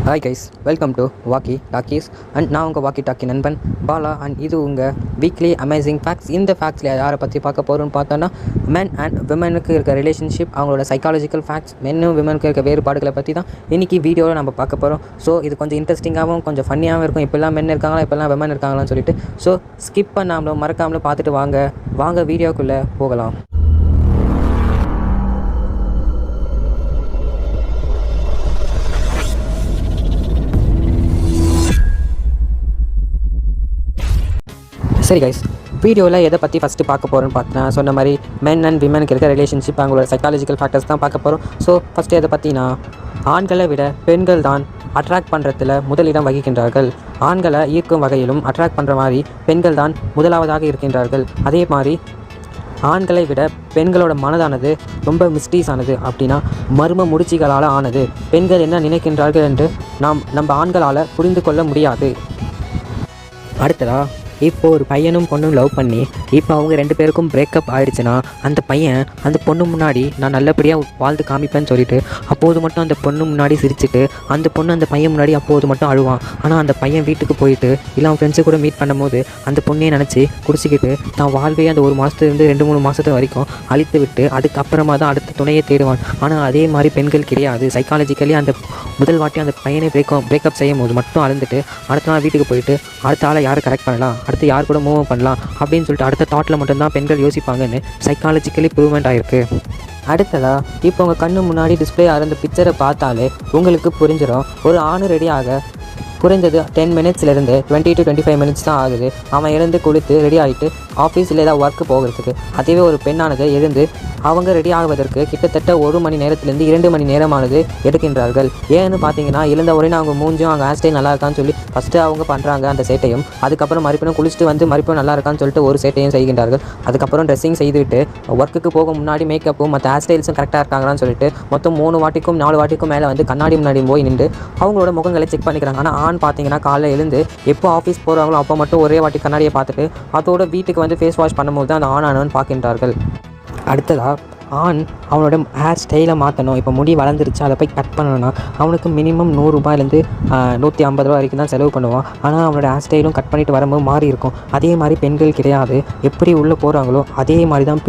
Hi guys, welcome to walkie talkies. And நான் உங்கள் walkie talkie நண்பன் பாலா. அண்ட் இது உங்கள் வீக்லி அமேசிங் ஃபேக்ட்ஸ். இந்த ஃபேக்ட்ஸில் யாரை பற்றி பார்க்க போகிறோன்னு பார்த்தோன்னா, மென் அண்ட் விமனுக்கு இருக்க ரிலேஷன்ஷிப், அவங்களோட சைக்காலஜிக்கல் ஃபேக்ட்ஸ், மென்னும் விமனுக்கு இருக்க வேறுபாடுகளை பற்றி தான் இன்றைக்கி வீடியோவில் நம்ம பார்க்க போகிறோம். ஸோ இது கொஞ்சம் இன்ட்ரெஸ்டிங்காகவும் கொஞ்சம் ஃபன்னியாகவும் இருக்கும். இப்போல்லாம் மென் இருக்காங்களா, இப்போல்லாம் விமன் இருக்காங்களான்னு சொல்லிட்டு. ஸோ ஸ்கிப் பண்ணாமலும் மறக்காமலும் பார்த்துட்டு வாங்க வீடியோக்குள்ளே போகலாம். சரி கைஸ், வீடியோவில் எதை பற்றி ஃபஸ்ட்டு பார்க்க போகிறோன்னு பார்த்தேன். சொன்ன மாதிரி மென் அண்ட் விமனுக்கு இருக்க ரிலேஷன்ஷிப், அவங்களோட சைக்காலஜிக்கல் ஃபேக்டர்ஸ் தான் பார்க்க போகிறோம். ஸோ ஃபஸ்ட்டு எதை பற்றினா, ஆண்களை விட பெண்கள் தான் அட்ராக்ட் பண்ணுறதுல முதலிடம் வகிக்கின்றார்கள். ஆண்களை ஈர்க்கும் வகையிலும் அட்ராக்ட் பண்ணுற மாதிரி பெண்கள் தான் முதலாவதாக இருக்கின்றார்கள். அதே மாதிரி ஆண்களை விட பெண்களோட மனதானது ரொம்ப மிஸ்டீஸ் ஆனது, அப்படின்னா மர்ம முடிச்சுகளால் ஆனது. பெண்கள் என்ன நினைக்கின்றார்கள் என்று நம்ம ஆண்களால் புரிந்து கொள்ள முடியாது. அடுத்ததாக, இப்போ ஒரு பையனும் பொண்ணும் லவ் பண்ணி இப்போ அவங்க 2 பேருக்கும் பிரேக்கப் ஆகிடுச்சுன்னா, அந்த பையன் அந்த பொண்ணு முன்னாடி நான் நல்லபடியாக வாழ்ந்து காமிப்பேன்னு சொல்லிட்டு அப்போது மட்டும் அந்த பொண்ணு முன்னாடி சிரிச்சுட்டு, அந்த பொண்ணு அந்த பையன் முன்னாடி அப்போது மட்டும் அழுவான். ஆனால் அந்த பையன் வீட்டுக்கு போயிட்டு இல்லை அவன் ஃப்ரெண்ட்ஸு கூட மீட் பண்ணும்போது அந்த பொண்ணையே நினச்சி குடிச்சிக்கிட்டு தான் வாழ்வே அந்த 1 மாதத்துலேருந்து 2-3 மாதத்து வரைக்கும் அழித்து விட்டு அதுக்கப்புறமா தான் அடுத்த துணையை தேடுவான். ஆனால் அதே மாதிரி பெண்கள் கிடையாது. சைக்காலஜிக்கலி அந்த முதல் வாட்டி அந்த பையனை பிரேக்கப் செய்யும் போது மட்டும் அழுந்துட்டு அடுத்த நாள் வீட்டுக்கு போயிட்டு அடுத்த ஆளை யாரை கரெக்ட் பண்ணலாம், அடுத்து யார் கூட மூவ் பண்ணலாம் அப்படின்னு சொல்லிட்டு அடுத்த தாட்டில் மட்டும்தான் பெண்கள் யோசிப்பாங்கன்னு சைக்காலஜிக்கலி ப்ரூவ்மெண்ட் ஆகிருக்கு. அடுத்ததாக, இப்போ உங்கள் கண்ணு முன்னாடி டிஸ்பிளே ஆகிற அந்த பிக்சரை பார்த்தாலே உங்களுக்கு புரிஞ்சிடும், ஒரு ஆணு ரெடியாக குறைஞ்சது 10 மினிட்ஸ்லேருந்து 20 to 25 மினிட்ஸ் தான் ஆகுது. அவன் எழுந்து குளித்து ரெடி ஆகிட்டு ஆஃபீஸில் ஏதாவது ஒர்க்கு போகிறதுக்கு. அதுவே ஒரு பெண்ணானது எழுந்து அவங்க ரெடி ஆகுவதற்கு கிட்டத்தட்ட 1 மணி நேரத்துலேருந்து 2 மணி நேரமானது எடுக்கின்றார்கள். ஏன்னு பார்த்தீங்கன்னா, எழுந்த உடனே அவங்க மூஞ்சும் அவங்க ஹேர் ஸ்டைல் நல்லா இருக்கான்னு சொல்லி ஃபஸ்ட்டு அவங்க பண்ணுறாங்க அந்த சேட்டையும். அதுக்கப்புறம் மறுபடியும் குளிச்சுட்டு வந்து மறுபடியும் நல்லா இருக்கான்னு சொல்லிட்டு ஒரு சேட்டையும் செய்கின்றார்கள். அதுக்கப்புறம் ட்ரெஸ்ஸிங் செய்துவிட்டு ஒர்க்குக்கு போக முன்னாடி மேக்கப்பும் மற்ற ஹேர் ஸ்டைல்ஸும் கரெக்டாக இருக்காங்களான்னு சொல்லிட்டு மொத்தம் 3 வாட்டிக்கும் 4 வாட்டிக்கும் மேலே வந்து கண்ணாடி முன்னாடி போய் நின்று அவங்களோட முகங்களை செக் பண்ணிக்கிறாங்க. ஆனால் ஆண் பார்த்தீங்கன்னா, காலையில் எழுந்து எப்போ ஆஃபீஸ் போகிறாங்களோ அப்போ மட்டும் ஒரே வாட்டி கண்ணாடியை பார்த்துட்டு அதோட வீட்டுக்கு வந்து ஃபேஸ் வாஷ் பண்ணும்போது தான் அந்த ஆணானவன் பார்க்கின்றார்கள். அடுத்ததாக, ஆண் அவனோட ஹேர் ஸ்டைலை மாற்றணும். இப்போ முடி வளர்ந்துருச்சு, அதை போய் கட் பண்ணணும்னா அவனுக்கு மினிமம் 100 ரூபாயிலேருந்து 150 ரூபா வரைக்கும் தான் செலவு பண்ணுவான். ஆனால் அவனோட ஹேர் ஸ்டைலும் கட் பண்ணிட்டு வரும்போது மாறி இருக்கும். அதே மாதிரி பெண்கள் கிடையாது. எப்படி உள்ளே போகிறாங்களோ அதே மாதிரி தான்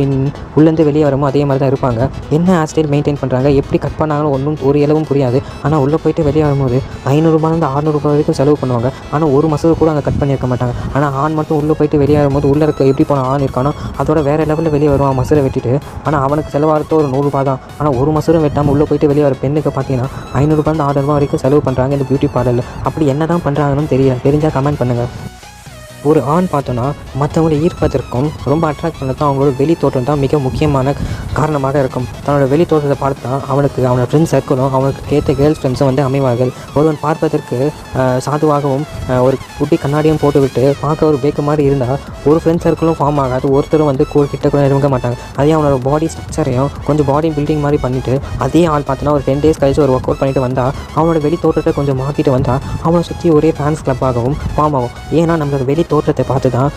உள்ளேருந்து வெளியே வரும்போது அதே மாதிரி தான் இருப்பாங்க. என்ன ஹேர் ஸ்டைல் மெயின்டைன் பண்ணுறாங்க, எப்படி கட் பண்ணாங்களோ ஒன்றும் ஒரு இளவும் புரியாது. ஆனால் உள்ளே போயிட்டு வெளியே வரும்போது 500 ரூபாயிலேருந்து 600 ரூபாய் வரைக்கும் செலவு பண்ணுவாங்க. ஆனால் ஒரு மசூர் கூட அங்கே கட் பண்ணியிருக்க மாட்டாங்க. ஆனால் ஆண் மட்டும் உள்ளே போயிட்டு வெளியே வரும்போது உள்ளே இருக்க எப்படி போன ஆண் இருக்கானோ அதோட வேறு லெவலில் வெளியே வருவான் மசூரை வெட்டிட்டு. ஆனால் அவனுக்கு செலவாகிறது ஒரு 100 ரூபா தான். ஆனால் ஒரு மசூரம் வெட்டாமல் உள்ளே போயிட்டு வெளியே வர பெண்ணுக்கு பார்த்தீங்கன்னா 500 ரூபாயிலேருந்து 600 ரூபா வரைக்கும் செலவு பண்ணுறாங்க இந்த பியூட்டி பார்லரில். அப்படி என்ன தான் பண்ணுறாங்கன்னு தெரிஞ்சால் கமெண்ட் பண்ணுங்கள். ஒரு ஆண் பார்த்தோன்னா மற்றவங்களை ஈர்ப்பதற்கும் ரொம்ப அட்ராக்ட் பண்ணதான் அவங்களோட வெளி தோற்றம் தான் மிக முக்கியமான காரணமாக இருக்கும். தன்னோட வெளி தோற்றத்தை பார்த்தா அவனோட ஃப்ரெண்ட்ஸ் சர்க்கிளும் அவனுக்கு ஏற்ற கேர்ள்ஸ் ஃப்ரெண்ட்ஸும் வந்து அமைவார்கள். ஒருவன் பார்ப்பதற்கு சாதுவாகவும் ஒரு குட்டி கண்ணாடியும் போட்டுவிட்டு பார்க்க ஒரு பேக்கு மாதிரி இருந்தால் ஒரு ஃப்ரெண்ட்ஸ் சர்க்கிளும் ஃபார்ம் ஆகாது. ஒருத்தரும் வந்து கிட்ட கூட நெருங்க மாட்டாங்க. அதே அவனோட பாடி ஸ்ட்ரக்சரையும் கொஞ்சம் பாடி பில்டிங் மாதிரி பண்ணிவிட்டு அதே ஆள் பார்த்தோன்னா ஒரு 10 days கழிச்சு ஒரு ஒர்க் அவுட் பண்ணிட்டு வந்தால் அவனோட வெளி தோற்றத்தை கொஞ்சம் மாற்றிட்டு வந்தால் அவனை சுற்றி ஒரே ஃபேன்ஸ் கிளப்பாகவும் ஃபார்ம் ஆகும். ஏன்னா நம்மளோட வெளி தோற்றத்தை பார்த்து தான்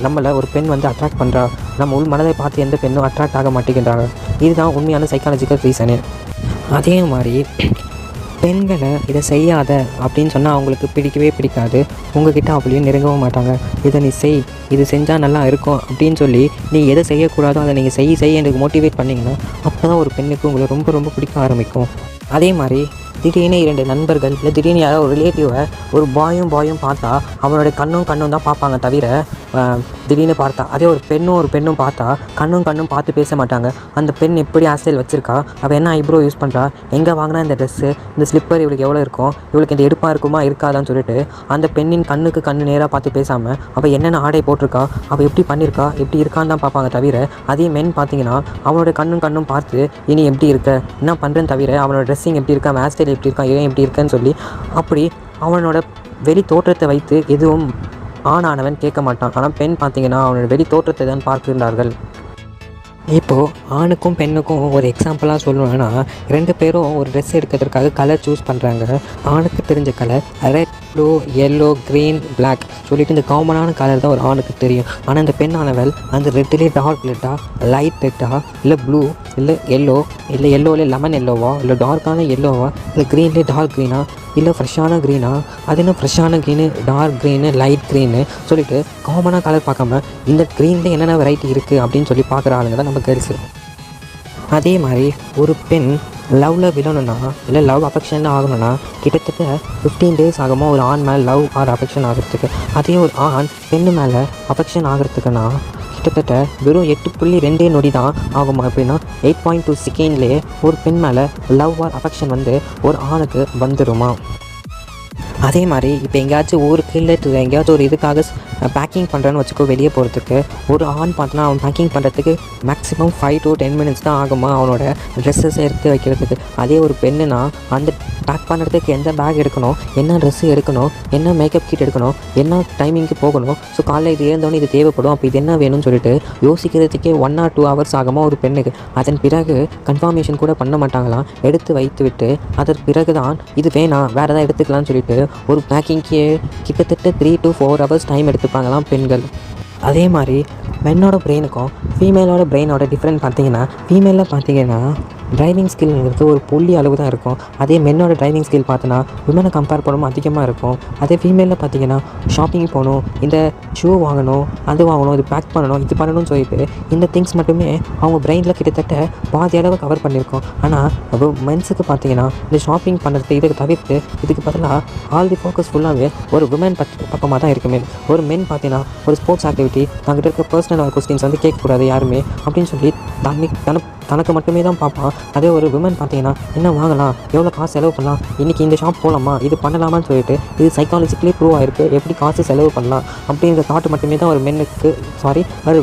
நம்மளை ஒரு பெண் வந்து அட்ராக்ட் பண்ணுறா. நம்ம உள் மனதை பார்த்து எந்த பெண்ணும் அட்ராக்ட் ஆக மாட்டேங்கிறாங்க. இதுதான் உண்மையான சைக்காலஜிக்கல் ரீசனு. அதே மாதிரி பெண்களை இதை செய்யாத அப்படின்னு சொன்னால் அவங்களுக்கு பிடிக்கவே பிடிக்காது. உங்ககிட்ட அப்படியே நெருங்கவும் மாட்டாங்க. இதை நீ செய், இது செஞ்சால் நல்லா இருக்கும் அப்படின்னு சொல்லி நீ எதை செய்யக்கூடாதோ அதை நீங்கள் செய்ய எனக்கு மோட்டிவேட் பண்ணிங்கன்னா அப்போ தான் ஒரு பெண்ணுக்கு உங்களை ரொம்ப ரொம்ப பிடிக்க ஆரம்பிக்கும். அதே மாதிரி திடீர்னு 2 நண்பர்கள் இல்லை திடீர்னு யாராவது ஒரு ரிலேட்டிவை ஒரு பாயும் பார்த்தா அவனோட கண்ணும் தான் பார்ப்பாங்க தவிர திடீர்னு பார்த்தா. அதே ஒரு பெண்ணும் பார்த்தா கண்ணும் பார்த்து பேச மாட்டாங்க. அந்த பெண் எப்படி ஹேர் ஸ்டைல் வச்சுருக்கா, அவள் என்ன ஐப்ரோ யூஸ் பண்ணுறா, எங்கே வாங்கினா இந்த ட்ரெஸ்ஸு, இந்த ஸ்லிப்பர் இவளுக்கு எவ்வளோ இருக்கும், இவளுக்கு இந்த எடுப்பாக இருக்குமா இருக்காதான்னு சொல்லிட்டு அந்த பெண்ணின் கண்ணு நேராக பார்த்து பேசாமல் அவள் என்னென்ன ஆடை போட்டிருக்கா, அவள் எப்படி பண்ணியிருக்கா, எப்படி இருக்கான்னு தான் பார்ப்பாங்க தவிர. அதே மென் பார்த்தீங்கன்னா அவனோட கண்ணும் பார்த்து இனி எப்படி இருக்க, என்ன பண்ணுறேன்னு தவிர அவனோட ட்ரெஸ்ஸிங் எப்படி இருக்கா, ஹேர் ஸ்டைல் எப்படி இருக்கான், ஏன் எப்படி இருக்கேன்னு சொல்லி அப்படி அவனோட வெளி தோற்றத்தை வைத்து எதுவும் ஆணானவன் கேட்க மாட்டான். ஆனால் பெண் பார்த்தீங்கன்னா அவனோட வெளி தோற்றத்தை தான் பார்க்கின்றார்கள். இப்போது ஆணுக்கும் பெண்ணுக்கும் ஒரு எக்ஸாம்பிளாக சொல்லணும்னா, 2 பேரும் ஒரு ட்ரெஸ் எடுக்கிறதுக்காக கலர் சூஸ் பண்ணுறாங்க. ஆணுக்கு தெரிஞ்ச colour red, blue, yellow, green, black சொல்லிட்டு இந்த காமனான கலர் தான் ஒரு ஆணுக்கு தெரியும். ஆனால் இந்த பெண்ணானவள் அந்த ரெட்டிலே டார்க் ரெட்டா, லைட் ரெட்டா, இல்லை ப்ளூ, இல்லை எல்லோவிலே லெமன் எல்லோவா, இல்லை டார்க்கான எல்லோவா, இல்லை க்ரீன்லேயே டார்க் க்ரீனா, இல்லை ஃப்ரெஷ்ஷான க்ரீனா, அது என்ன ஃப்ரெஷ்ஷான green, dark green, light green சொல்லிட்டு காமனாக கலர் பார்க்காம இந்த க்ரீனில் என்னென்ன வெரைட்டி இருக்குது அப்படின்னு சொல்லி பார்க்குற ஆளுங்க தான் நம்ம கேர்ள்ஸு. அதே மாதிரி ஒரு பெண் லவ்வில் விடணும்னா, இல்லை லவ் அஃபெக்ஷன் ஆகணும்னா கிட்டத்தட்ட 15 days ஆகுமா ஒரு ஆண் மேலே லவ் ஆர் அஃபெக்ஷன் ஆகிறதுக்கு. அதே ஒரு ஆண் பெண்ணு மேலே அஃபெக்ஷன் ஆகிறதுக்குன்னா கிட்டத்தட்ட வெறும் 8.2 நொடி தான் ஆகுமா. எப்படின்னா 8.2 செகண்ட்லேயே ஒரு பெண் மேலே லவ் ஆர் அஃபெக்ஷன் வந்து ஒரு ஆணுக்கு வந்துடுமா. அதே மாதிரி இப்போ எங்கேயாச்சும் ஊருக்கு இல்லை எங்கேயாச்சும் ஒரு இதுக்காக பேக்கிங் பண்ணுறேன்னு வச்சுக்கோ, வெளியே போகிறதுக்கு ஒரு ஆண் பார்த்தோன்னா அவன் பேக்கிங் பண்ணுறதுக்கு மேக்ஸிமம் 5 to 10 minutes தான் ஆகுமா அவனோட ட்ரெஸ்ஸஸை எடுத்து வைக்கிறதுக்கு. அதே ஒரு பெண்ணுனா அந்த பேக் பண்ணுறதுக்கு எந்த பேக் எடுக்கணும், என்ன ட்ரெஸ்ஸு எடுக்கணும், என்ன மேக்கப் கிட் எடுக்கணும், என்ன டைமிங்க்கு போகணும், ஸோ காலையில் இது ஏந்தோடனே இது தேவைப்படும், அப்போ இது என்ன வேணும்னு சொல்லிட்டு யோசிக்கிறதுக்கே 1 or 2 hours ஆகுமா ஒரு பெண்ணுக்கு. அதன் பிறகு கன்ஃபர்மேஷன் கூட பண்ண மாட்டாங்களாம், எடுத்து வைத்து விட்டு அதற்கு பிறகு தான் இது வேணாம் வேறு எதாவது எடுத்துக்கலாம்னு சொல்லிட்டு ஒரு பேக்கிங்க்கே கிட்டத்தட்ட 3 to 4 hours டைம் எடுத்துப்பாங்களாம் பெண்கள். அதே மாதிரி மென்னோட பிரெயினுக்கும் ஃபீமேலோட பிரெயினோட டிஃப்ரெண்ட் பார்த்தீங்கன்னா, ஃபீமேலில் பார்த்தீங்கன்னா டிரைவிங் ஸ்கில்ங்கிறது ஒரு புள்ளி அளவு தான் இருக்கும். அதே மென்னோட டிரைவிங் ஸ்கில் பார்த்தோன்னா விமனை கம்பேர் பண்ணும்போது அதிகமாக இருக்கும். அதே ஃபீமேலில் பார்த்தீங்கன்னா ஷாப்பிங் போகணும், இந்த ஷூ வாங்கணும், அது வாங்கணும், இது பேக் பண்ணணும், இது பண்ணணும்னு சொல்லிட்டு இந்த திங்ஸ் மட்டுமே அவங்க பிரெயினில் கிட்டத்தட்ட பாதி அளவு கவர் பண்ணியிருக்கோம். ஆனால் மென்ஸுக்கு பார்த்தீங்கன்னா இந்த ஷாப்பிங் பண்ணுறது இதுக்கு தவிர்த்து இதுக்கு பதிலாக ஆல் தி ஃபோக்கஸ் ஃபுல்லாகவே ஒரு விமன் பக்கமாக தான் இருக்குமே. ஒரு மென் பார்த்தீங்கன்னா ஒரு ஸ்போர்ட்ஸ் ஆக்டிவிட்டி தங்கிட்ட இருக்க பர்சனல் கொஸ்டின்ஸ் வந்து கேட்கக்கூடாது யாருமே அப்படின்னு சொல்லி தனக்கு மட்டுமே தான் பார்ப்பான். அதே ஒரு விமன் பார்த்தீங்கன்னா என்ன வாங்கலாம், எவ்வளோ காசு செலவு பண்ணலாம், இன்றைக்கி இந்த ஷாப் போகலாமா, இது பண்ணலாமான்னு சொல்லிட்டு இது சைக்காலஜிக்கலி ப்ரூவ் ஆகிருக்கு எப்படி காசு செலவு பண்ணலாம் அப்படிங்கிற தாட் மட்டுமே தான் ஒரு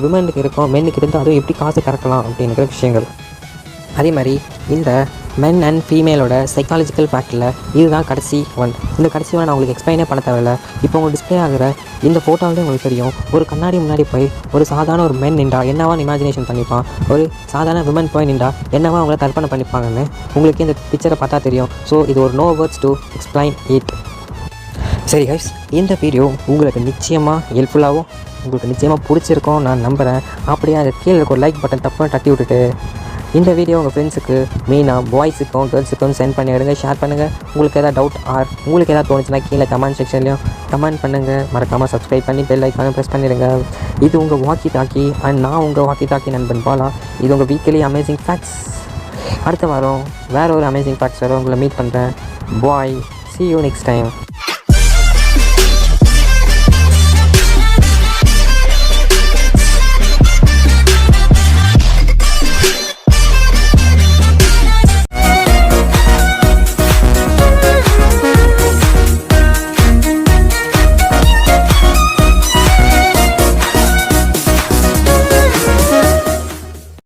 விமனுக்கு இருக்கும். மென்னுக்கு இருந்து அதுவும் எப்படி காசு கறக்கலாம் அப்படிங்கிற விஷயங்கள். அதே மாதிரி இந்த மென் அண்ட் ஃபீமேலோட சைக்காலஜிக்கல் ஃபேக்டில் இதுதான் கடைசி ஒன். இந்த கடைசி ஒன் நான் உங்களுக்கு எக்ஸ்பிளைனே பண்ண தேவையில்ல. இப்போ உங்களுக்கு டிஸ்பிளே ஆகிற இந்த ஃபோட்டோவிலே உங்களுக்கு தெரியும், ஒரு கண்ணாடி முன்னாடி போய் ஒரு சாதாரண ஒரு மென் நின்றா என்னவா இமேஜினேஷன் பண்ணிப்பான், ஒரு சாதாரண விமன் போய் நின்றா என்னவா அவங்கள கற்பனை பண்ணிப்பாங்கன்னு உங்களுக்கு இந்த பிக்சரை பார்த்தா தெரியும். ஸோ இது ஒரு no words to explain it. சரி கைஸ், இந்த வீடியோ உங்களுக்கு நிச்சயமாக ஹெல்ப்ஃபுல்லாகவும் உங்களுக்கு நிச்சயமாக பிடிச்சிருக்கோம் நான் நம்புகிறேன். அப்படியே அது கீழே இருக்க ஒரு லைக் பட்டன் தப்பாக தட்டி விட்டுட்டு இந்த வீடியோ உங்கள் ஃப்ரெண்ட்ஸுக்கு மெயினாக பாய்ஸுக்கும் கேர்ள்ஸுக்கும் சென்ட் பண்ணிவிடுங்க, ஷேர் பண்ணுங்கள். உங்களுக்கு எதாவது டவுட் ஆர் உங்களுக்கு எதாவது தோணுச்சுன்னா கீழே கமெண்ட் செக்ஷன்லையும் கமெண்ட் பண்ணுங்கள். மறக்காமல் சப்ஸ்கிரைப் பண்ணி பெல் ஐக்கானும் ப்ரெஸ் பண்ணிடுங்க. இது உங்கள் வாக்கி டாக்கி அண்ட் நான் உங்கள் வாக்கி டாக்கி நண்பன் பாலா. இது உங்கள் வீக்லி அமேசிங் ஃபேக்ட்ஸ். அடுத்த வாரம் வேறு ஒரு அமேசிங் ஃபேக்ட்ஸ் வர உங்களை மீட் பண்ணுறேன். பாய், see you next time.